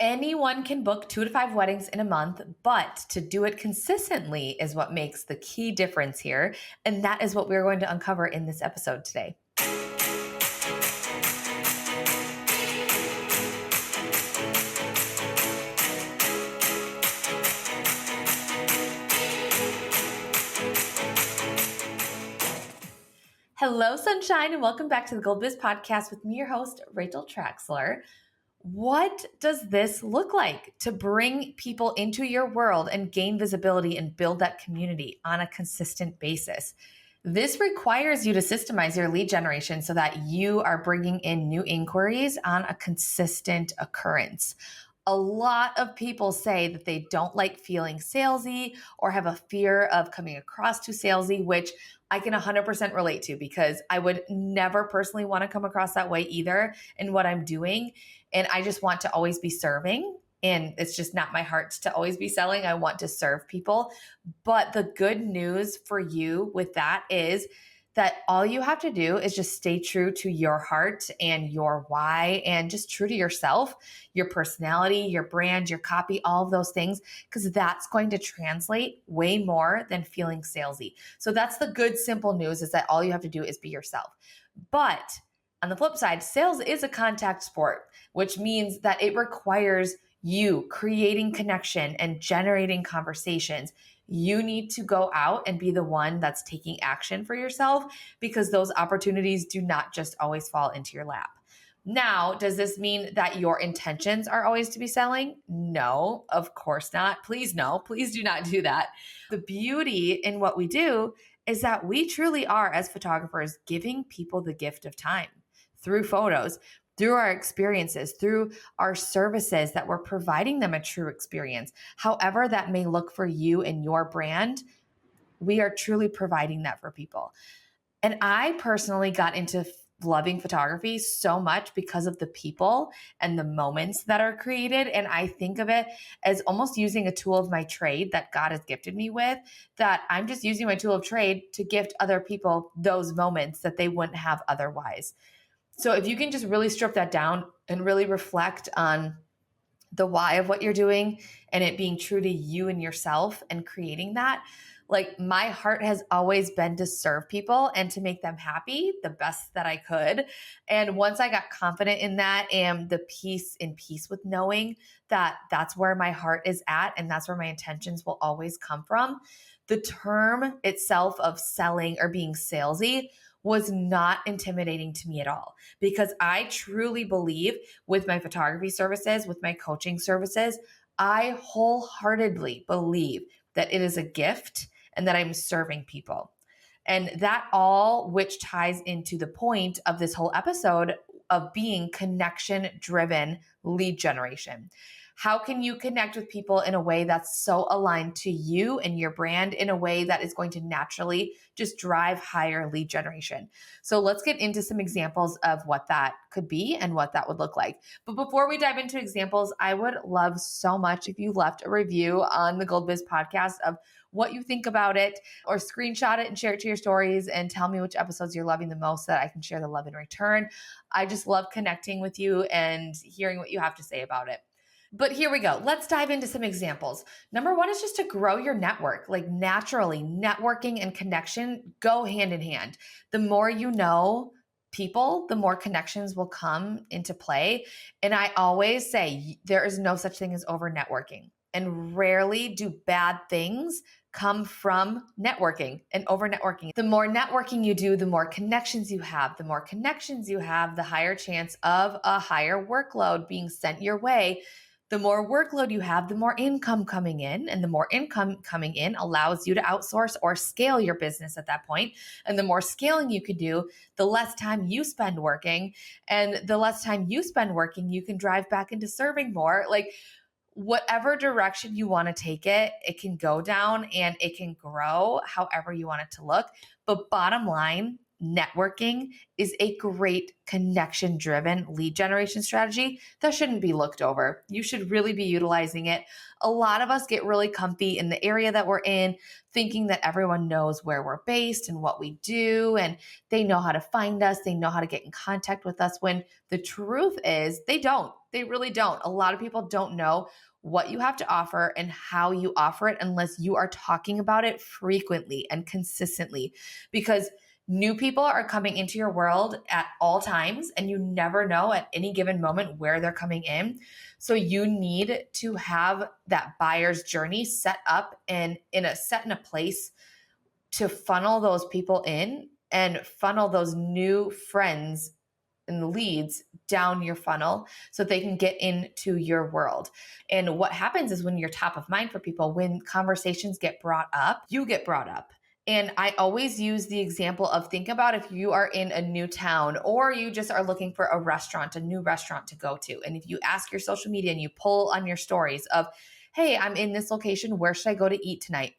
Anyone can book 2 to 5 weddings in a month, but to do it consistently is what makes the key difference here. And that is what we're going to uncover in this episode today. Hello, sunshine, and welcome back to the Gold Biz Podcast with me, your host, Rachel Traxler. What does this look like to bring people into your world and gain visibility and build that community on a consistent basis? This requires you to systemize your lead generation so that you are bringing in new inquiries on a consistent occurrence. A lot of people say that they don't like feeling salesy or have a fear of coming across too salesy, which I can 100% relate to because I would never personally want to come across that way either in what I'm doing. And I just want to always be serving. And it's just not my heart to always be selling. I want to serve people. But the good news for you with that is that all you have to do is just stay true to your heart and your why and just true to yourself, your personality, your brand, your copy, all of those things, because that's going to translate way more than feeling salesy. So that's the good, simple news is that all you have to do is be yourself. But on the flip side, sales is a contact sport, which means that it requires you creating connection and generating conversations. You need to go out and be the one that's taking action for yourself because those opportunities do not just always fall into your lap. Now, does this mean that your intentions are always to be selling? No, of course not. Please no, please do not do that. The beauty in what we do is that we truly are, as photographers, giving people the gift of time through photos, through our experiences, through our services, that we're providing them a true experience. However that may look for you and your brand, we are truly providing that for people. And I personally got into loving photography so much because of the people and the moments that are created. And I think of it as almost using a tool of my trade that God has gifted me with, that I'm just using my tool of trade to gift other people those moments that they wouldn't have otherwise. So if you can just really strip that down and really reflect on the why of what you're doing and it being true to you and yourself and creating that, like my heart has always been to serve people and to make them happy the best that I could. And once I got confident in that and the peace with knowing that that's where my heart is at and that's where my intentions will always come from, the term itself of selling or being salesy was not intimidating to me at all, because I truly believe with my photography services, with my coaching services, I wholeheartedly believe that it is a gift and that I'm serving people. And that all, which ties into the point of this whole episode of being connection-driven lead generation. How can you connect with people in a way that's so aligned to you and your brand, in a way that is going to naturally just drive higher lead generation? So let's get into some examples of what that could be and what that would look like. But before we dive into examples, I would love so much if you left a review on the Gold Biz podcast of what you think about it, or screenshot it and share it to your stories and tell me which episodes you're loving the most so that I can share the love in return. I just love connecting with you and hearing what you have to say about it. But here we go. Let's dive into some examples. Number one is just to grow your network. Like naturally, networking and connection go hand in hand. The more you know people, the more connections will come into play. And I always say there is no such thing as over networking. And rarely do bad things come from networking and over networking. The more networking you do, the more connections you have. The more connections you have, the higher chance of a higher workload being sent your way. The more workload you have, the more income coming in, and the more income coming in allows you to outsource or scale your business at that point. And the more scaling you can do, the less time you spend working, and the less time you spend working, you can drive back into serving more. Like whatever direction you want to take it, it can go down and it can grow however you want it to look. But bottom line, networking is a great connection-driven lead generation strategy that shouldn't be looked over. You should really be utilizing it. A lot of us get really comfy in the area that we're in, thinking that everyone knows where we're based and what we do, and they know how to find us, they know how to get in contact with us, when the truth is they don't. They really don't. A lot of people don't know what you have to offer and how you offer it unless you are talking about it frequently and consistently, because new people are coming into your world at all times and you never know at any given moment where they're coming in. So you need to have that buyer's journey set up and in a place to funnel those people in and funnel those new friends and leads down your funnel so they can get into your world. And what happens is when you're top of mind for people, when conversations get brought up, you get brought up. And I always use the example of think about if you are in a new town or you just are looking for a restaurant, a new restaurant to go to. And if you ask your social media and you pull on your stories of, hey, I'm in this location, where should I go to eat tonight?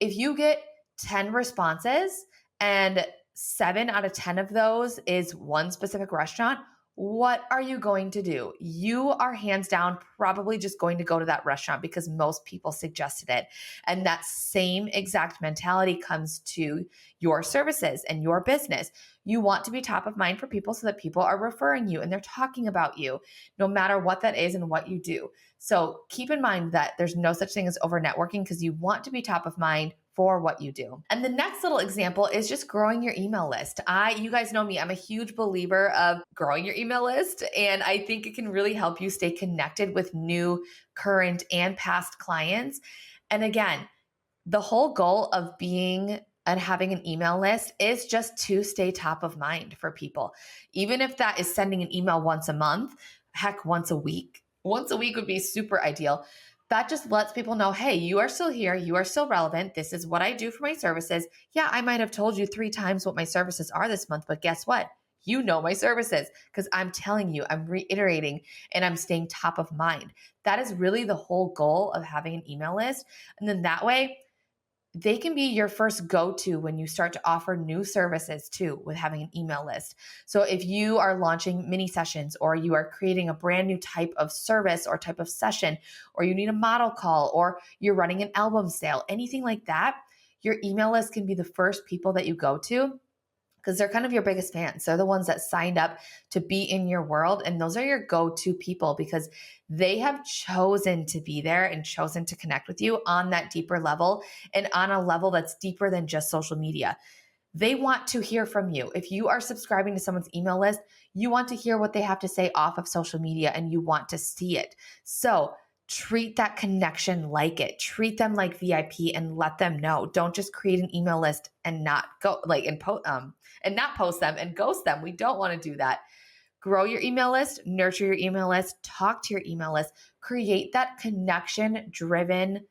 If you get 10 responses and 7 out of 10 of those is one specific restaurant, what are you going to do? You are hands down probably just going to go to that restaurant because most people suggested it. And that same exact mentality comes to your services and your business. You want to be top of mind for people so that people are referring you and they're talking about you, no matter what that is and what you do. So keep in mind that there's no such thing as over networking because you want to be top of mind for what you do. And the next little example is just growing your email list. You guys know me, I'm a huge believer of growing your email list. And I think it can really help you stay connected with new, current, and past clients. And again, the whole goal of being and having an email list is just to stay top of mind for people. Even if that is sending an email once a month, heck, once a week. Once a week would be super ideal. That just lets people know, hey, you are still here. You are still relevant. This is what I do for my services. Yeah, I might have told you 3 times what my services are this month, but guess what? You know my services because I'm telling you, I'm reiterating, and I'm staying top of mind. That is really the whole goal of having an email list. And then that way, they can be your first go-to when you start to offer new services too, with having an email list. So if you are launching mini sessions or you are creating a brand new type of service or type of session, or you need a model call, or you're running an album sale, anything like that, your email list can be the first people that you go to because they're kind of your biggest fans. They're the ones that signed up to be in your world. And those are your go-to people because they have chosen to be there and chosen to connect with you on that deeper level and on a level that's deeper than just social media. They want to hear from you. If you are subscribing to someone's email list, you want to hear what they have to say off of social media and you want to see it. So treat that connection like it. Treat them like VIP and let them know. Don't just create an email list and not go and not post them and ghost them. We don't want to do that. Grow your email list, nurture your email list, talk to your email list, create that connection driven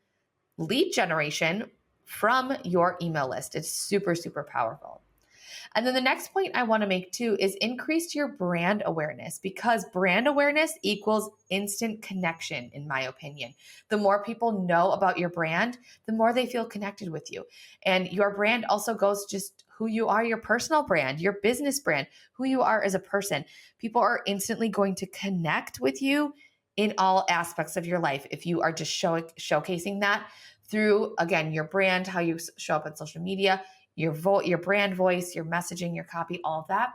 lead generation from your email list. It's super, super powerful. And then the next point I want to make too is increase your brand awareness, because brand awareness equals instant connection, in my opinion. The more people know about your brand, the more they feel connected with you. And your brand also goes just who you are, your personal brand, your business brand, who you are as a person. People are instantly going to connect with you in all aspects of your life if you are just showcasing that through, again, your brand, how you show up on social media, your brand voice, your messaging, your copy, all of that.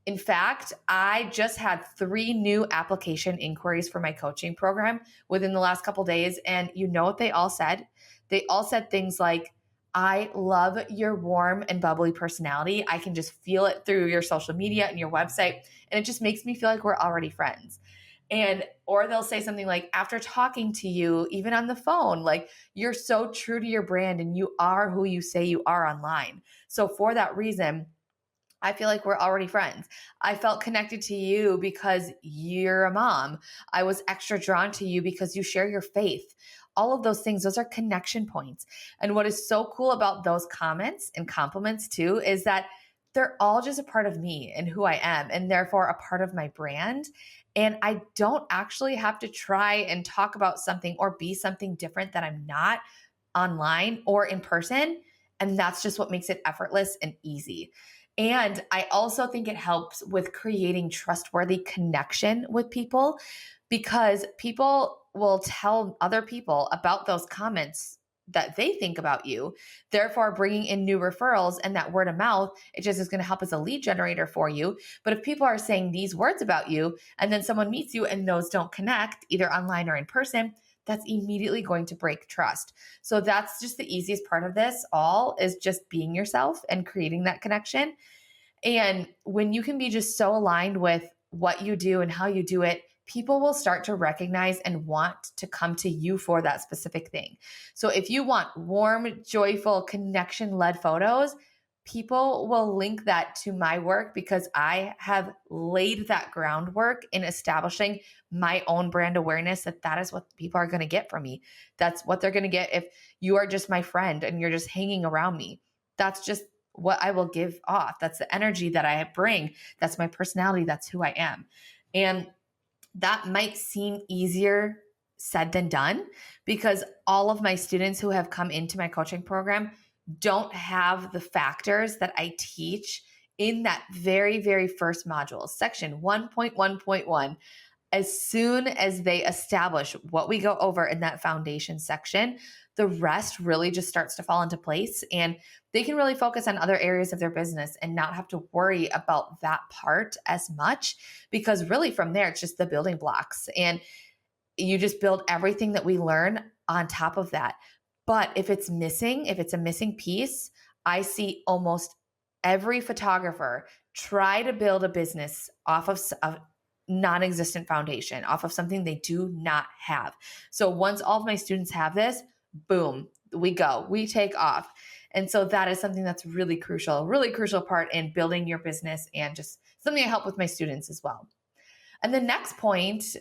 In fact, I just had 3 new application inquiries for my coaching program within the last couple of days. And you know what they all said? They all said things like, I love your warm and bubbly personality. I can just feel it through your social media and your website. And it just makes me feel like we're already friends. Or they'll say something like, after talking to you, even on the phone, like, you're so true to your brand and you are who you say you are online. So for that reason, I feel like we're already friends. I felt connected to you because you're a mom. I was extra drawn to you because you share your faith. All of those things, those are connection points. And what is so cool about those comments and compliments too is that they're all just a part of me and who I am, and therefore a part of my brand. And I don't actually have to try and talk about something or be something different that I'm not online or in person. And that's just what makes it effortless and easy. And I also think it helps with creating trustworthy connection with people, because people will tell other people about those comments that they think about you, therefore bringing in new referrals, and that word of mouth, it just is going to help as a lead generator for you. But if people are saying these words about you and then someone meets you and those don't connect either online or in person, that's immediately going to break trust. So that's just the easiest part of this all, is just being yourself and creating that connection. And when you can be just so aligned with what you do and how you do it, people will start to recognize and want to come to you for that specific thing. So if you want warm, joyful, connection-led photos, people will link that to my work because I have laid that groundwork in establishing my own brand awareness, that is what people are going to get from me. That's what they're going to get if you are just my friend and you're just hanging around me. That's just what I will give off. That's the energy that I bring. That's my personality. That's who I am. And that might seem easier said than done, because all of my students who have come into my coaching program don't have the factors that I teach in that very, very first module, section 1.1.1. As soon as they establish what we go over in that foundation section, the rest really just starts to fall into place, and they can really focus on other areas of their business and not have to worry about that part as much, because really from there, it's just the building blocks, and you just build everything that we learn on top of that. But if it's missing, if it's a missing piece, I see almost every photographer try to build a business off of a non-existent foundation, off of something they do not have. So once all of my students have this, boom, we take off. And so that is something that's really crucial part in building your business, and just something I help with my students as well. And the next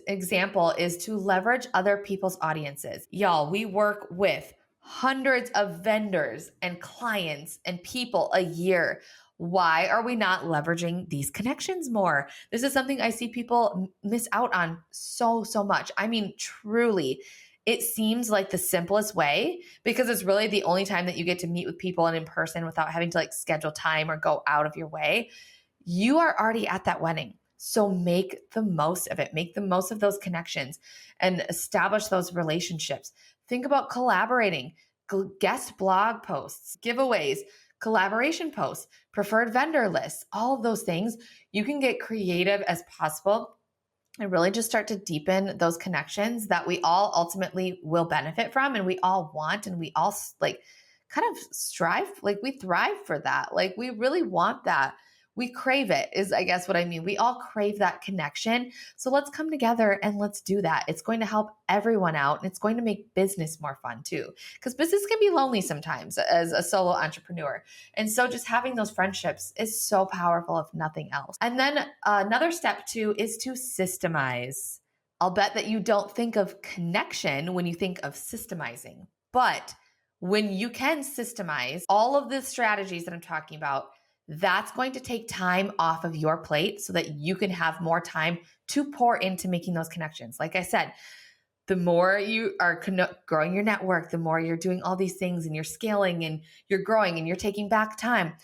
example is to leverage other people's audiences. Y'all, we work with hundreds of vendors and clients and people a year. Why are we not leveraging these connections more? This is something I see people miss out on so much. I mean, truly, it seems like the simplest way, because it's really the only time that you get to meet with people and in person without having to schedule time or go out of your way. You are already at that wedding. So make the most of it. Make the most of those connections and establish those relationships. Think about collaborating, guest blog posts, giveaways, collaboration posts, preferred vendor lists, all of those things. You can get creative as possible and really just start to deepen those connections that we all ultimately will benefit from, and we all want, and we all kind of strive, we thrive for that. We really want that. We crave it, is I guess what I mean. We all crave that connection. So let's come together and let's do that. It's going to help everyone out, and it's going to make business more fun too, because business can be lonely sometimes as a solo entrepreneur. And so just having those friendships is so powerful, if nothing else. And then another step too is to systemize. I'll bet that you don't think of connection when you think of systemizing, but when you can systemize all of the strategies that I'm talking about, that's going to take time off of your plate so that you can have more time to pour into making those connections. Like I said, the more you are growing your network, the more you're doing all these things and you're scaling and you're growing and you're taking back time,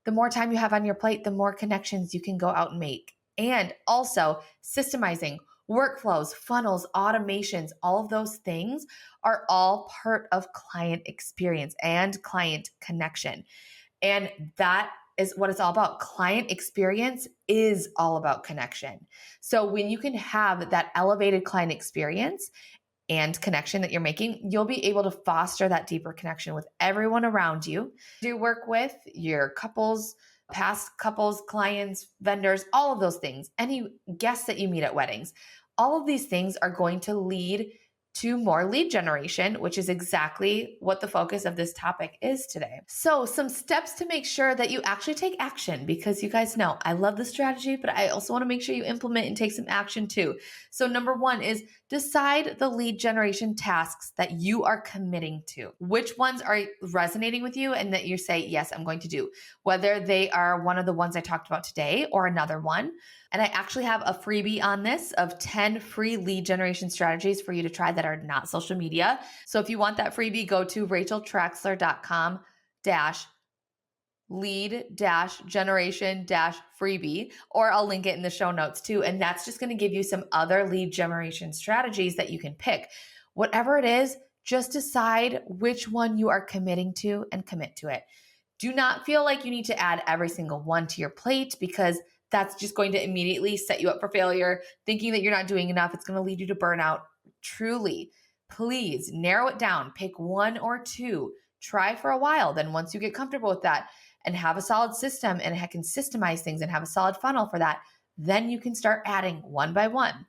the more time you have on your plate, the more connections you can go out and make. And also systemizing workflows, funnels, automations, all of those things are all part of client experience and client connection. And that is what it's all about. Client experience is all about connection. So when you can have that elevated client experience and connection that you're making, you'll be able to foster that deeper connection with everyone around you. You work with your couples, past couples, clients, vendors, all of those things, any guests that you meet at weddings. All of these things are going to lead to more lead generation, which is exactly what the focus of this topic is today. So some steps to make sure that you actually take action, because you guys know I love the strategy, but I also want to make sure you implement and take some action too. So number one is decide the lead generation tasks that you are committing to. Which ones are resonating with you and that you say, yes, I'm going to do, whether they are one of the ones I talked about today or another one. And I actually have a freebie on this of 10 free lead generation strategies for you to try that are not social media. So if you want that freebie, go to racheltraxler.com/lead-generation-freebie, or I'll link it in the show notes too. And that's just going to give you some other lead generation strategies that you can pick. Whatever it is, Just decide which one you are committing to and commit to it. Do not feel like you need to add every single one to your plate, because that's just going to immediately set you up for failure. Thinking that you're not doing enough, it's going to lead you to burnout. Truly, please narrow it down. Pick one or two. Try for a while. Then once you get comfortable with that and have a solid system and can systemize things and have a solid funnel for that, then you can start adding one by one.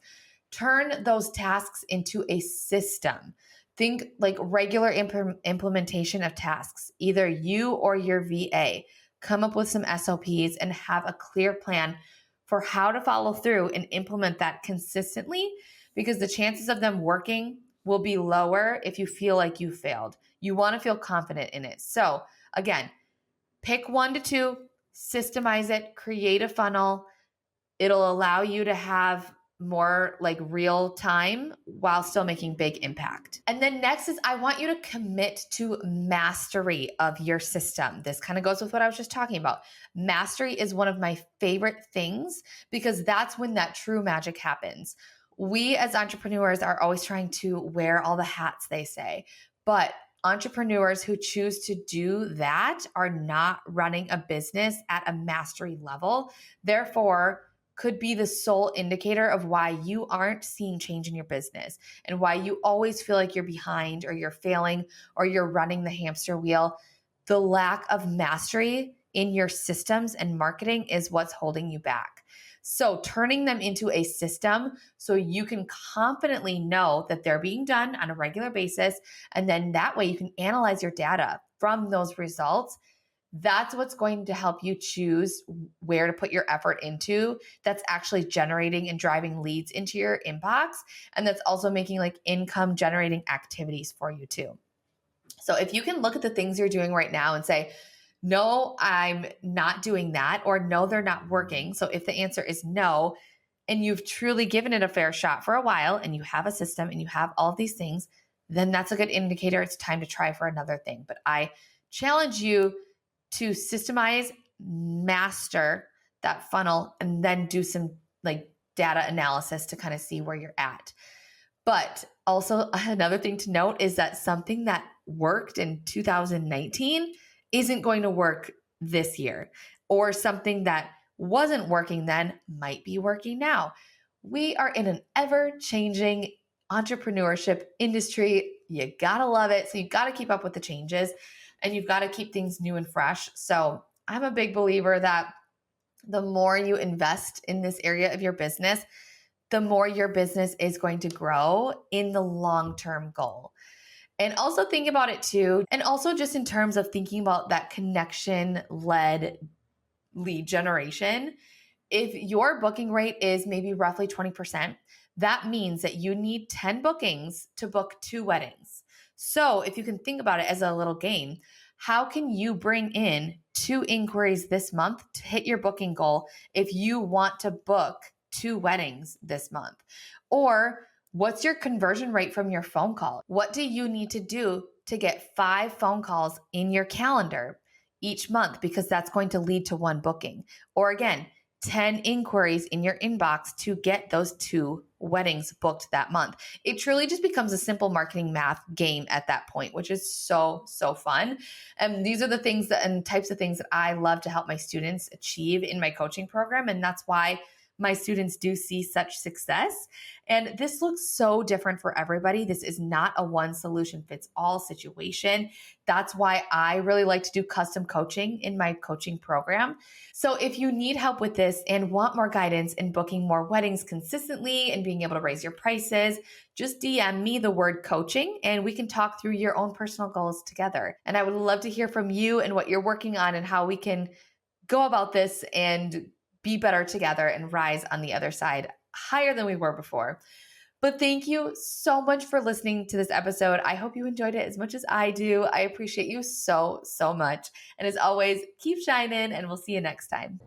Turn those tasks into a system. Think like regular implementation of tasks, either you or your VA. Come up with some SOPs and have a clear plan for how to follow through and implement that consistently, because the chances of them working will be lower if you feel like you failed. You want to feel confident in it. So again, pick 1 to 2, systemize it, create a funnel. It'll allow you to have more like real time while still making big impact. And then next is I want you to commit to mastery of your system. This kind of goes with what I was just talking about. Mastery is one of my favorite things because that's when that true magic happens. We as entrepreneurs are always trying to wear all the hats, they say, but entrepreneurs who choose to do that are not running a business at a mastery level. Therefore, could be the sole indicator of why you aren't seeing change in your business and why you always feel like you're behind or you're failing or you're running the hamster wheel. The lack of mastery in your systems and marketing is what's holding you back. So turning them into a system so you can confidently know that they're being done on a regular basis. And then that way you can analyze your data from those results. That's what's going to help you choose where to put your effort into. That's actually generating and driving leads into your inbox. And that's also making like income generating activities for you too. So if you can look at the things you're doing right now and say, no, I'm not doing that, or no, they're not working. So if the answer is no, and you've truly given it a fair shot for a while and you have a system and you have all of these things, then that's a good indicator it's time to try for another thing. But I challenge you to systemize, master that funnel, and then do some like data analysis to kind of see where you're at. But also another thing to note is that something that worked in 2019 isn't going to work this year, or something that wasn't working then might be working now. We are in an ever-changing entrepreneurship industry. You gotta love it. So you gotta keep up with the changes. And you've got to keep things new and fresh. So I'm a big believer that the more you invest in this area of your business, the more your business is going to grow in the long-term goal. And also think about it too. And also just in terms of thinking about that connection-led lead generation, if your booking rate is maybe roughly 20%, that means that you need 10 bookings to book 2 weddings. So if you can think about it as a little game, how can you bring in 2 inquiries this month to hit your booking goal if you want to book 2 weddings this month? Or what's your conversion rate from your phone call? What do you need to do to get 5 phone calls in your calendar each month? Because that's going to lead to 1 booking. Or again, 10 inquiries in your inbox to get those 2 weddings booked that month. It truly just becomes a simple marketing math game at that point, which is so, so fun. And these are the things and types of things that I love to help my students achieve in my coaching program. And that's why my students do see such success. And this looks so different for everybody. This is not a one solution fits all situation. That's why I really like to do custom coaching in my coaching program. So if you need help with this and want more guidance in booking more weddings consistently and being able to raise your prices, just DM me the word coaching and we can talk through your own personal goals together. And I would love to hear from you and what you're working on and how we can go about this and be better together and rise on the other side higher than we were before. But thank you so much for listening to this episode. I hope you enjoyed it as much as I do. I appreciate you so, so much. And as always, keep shining and we'll see you next time.